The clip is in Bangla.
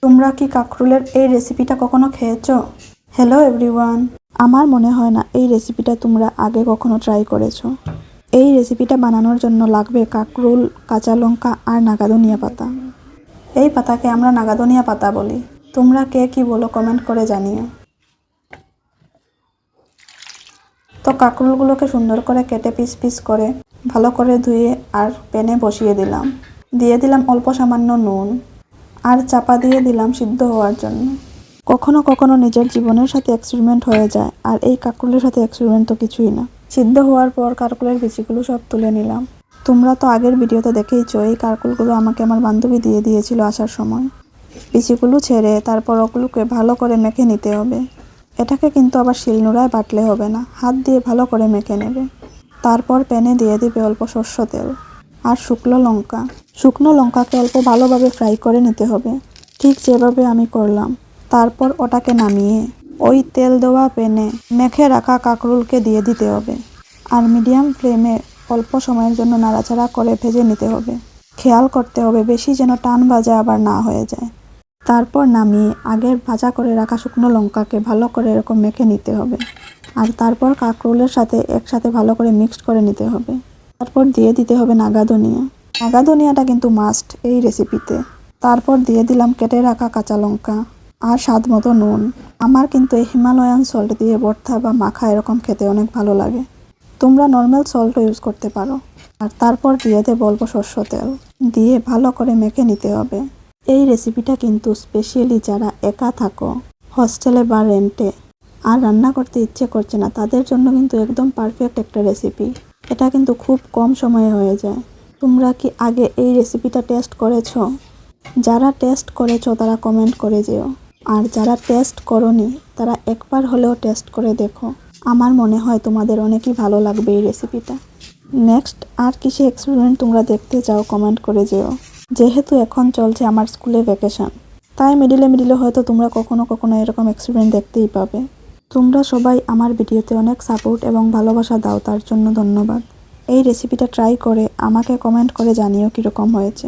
তোমরা কি কাঁকরোলের এই রেসিপিটা কখনো খেয়েছো? হ্যালো এভরিওয়ান, আমার মনে হয় না এই রেসিপিটা তোমরা আগে কখনো ট্রাই করেছো। এই রেসিপিটা বানানোর জন্য লাগবে কাঁকরোল, কাঁচা লঙ্কা আর নাগাদনিয়া পাতা। এই পাতাকে আমরা নাগাদনিয়া পাতা বলি। তোমরা কে কি বলো কমেন্ট করে জানিও। তো কাঁকরোলগুলোকে সুন্দর করে কেটে পিস পিস করে ভালো করে ধুয়ে আর প্যানে বসিয়ে দিলাম। দিয়ে দিলাম অল্প সামান্য নুন আর চাপা দিয়ে দিলাম সিদ্ধ হওয়ার জন্য। কখনো কখনো নিজের জীবনের সাথে এক্সপেরিমেন্ট হয়ে যায়, আর এই কাঁকরোলের সাথে এক্সপেরিমেন্ট তো কিছুই না। সিদ্ধ হওয়ার পর কাঁকরোলের বিচিগুলো সব তুলে নিলাম। তোমরা তো আগের ভিডিওতে দেখেইছো, এই কাঁকরোলগুলো আমাকে আমার বান্ধবী দিয়ে দিয়েছিল আসার সময়। বিচিগুলো ছেড়ে তারপর ওগুলোকে ভালো করে মেখে নিতে হবে। এটাকে কিন্তু আবার শিলনোড়ায় বাটলে হবে না, হাত দিয়ে ভালো করে মেখে নেবে। তারপর প্যানে দিয়ে দিবে অল্প সর্ষ তেল আর শুকনো লঙ্কা। শুকনো লঙ্কাকে অল্প ভালোভাবে ফ্রাই করে নিতে হবে, ঠিক যেভাবে আমি করলাম। তারপর ওটাকে নামিয়ে ওই তেল দেওয়া প্যানে মেখে রাখা কাঁকরোলকে দিয়ে দিতে হবে আর মিডিয়াম ফ্লেমে অল্প সময়ের জন্য নাড়াচাড়া করে ভেজে নিতে হবে। খেয়াল করতে হবে বেশি যেন টান ভাজা আবার না হয়ে যায়। তারপর নামিয়ে আগের ভাজা করে রাখা শুকনো লঙ্কাকে ভালো করে এরকম মেখে নিতে হবে আর তারপর কাঁকরোলের সাথে একসাথে ভালো করে মিক্সড করে নিতে হবে। তারপর দিয়ে দিতে হবে নাগাদনিয়া। নাগাদনিয়াটা কিন্তু মাস্ট এই রেসিপিতে। তারপর দিয়ে দিলাম কেটে রাখা কাঁচা লঙ্কা আর স্বাদ মতো নুন। আমার কিন্তু এই হিমালয়ান সল্ট দিয়ে ভর্তা বা মাখা এরকম খেতে অনেক ভালো লাগে। তোমরা নর্মাল সল্টও ইউজ করতে পারো। আর তারপর দিয়ে দেবো অল্প সর্ষ তেল, দিয়ে ভালো করে মেখে নিতে হবে। এই রেসিপিটা কিন্তু স্পেশালি যারা একা থাকো, হস্টেলে বা রেন্টে, আর রান্না করতে ইচ্ছে করছে না, তাদের জন্য কিন্তু একদম পারফেক্ট একটা রেসিপি। এটা কিন্তু খুব কম সময়ে হয়ে যায়। তোমরা কি আগে এই রেসিপিটা টেস্ট করেছো? যারা টেস্ট করেছো তারা কমেন্ট করে যেও, আর যারা টেস্ট করোনি তারা একবার হলেও টেস্ট করে দেখো। আমার মনে হয় তোমাদের অনেকই ভালো লাগবে এই রেসিপিটা। নেক্সট আর কিসে এক্সপেরিমেন্ট তোমরা দেখতে চাও কমেন্ট করে যেও। যেহেতু এখন চলছে আমার স্কুলে ভ্যাকেশন, তাই মিডিলে মিডিলে হয়তো তোমরা কখনো কখনো এরকম এক্সপেরিমেন্ট দেখতেই পাবে। তোমরা সবাই আমার ভিডিওতে অনেক সাপোর্ট এবং ভালোবাসা দাও, তার জন্য ধন্যবাদ। এই রেসিপিটা ট্রাই করে আমাকে কমেন্ট করে জানিও কীরকম হয়েছে।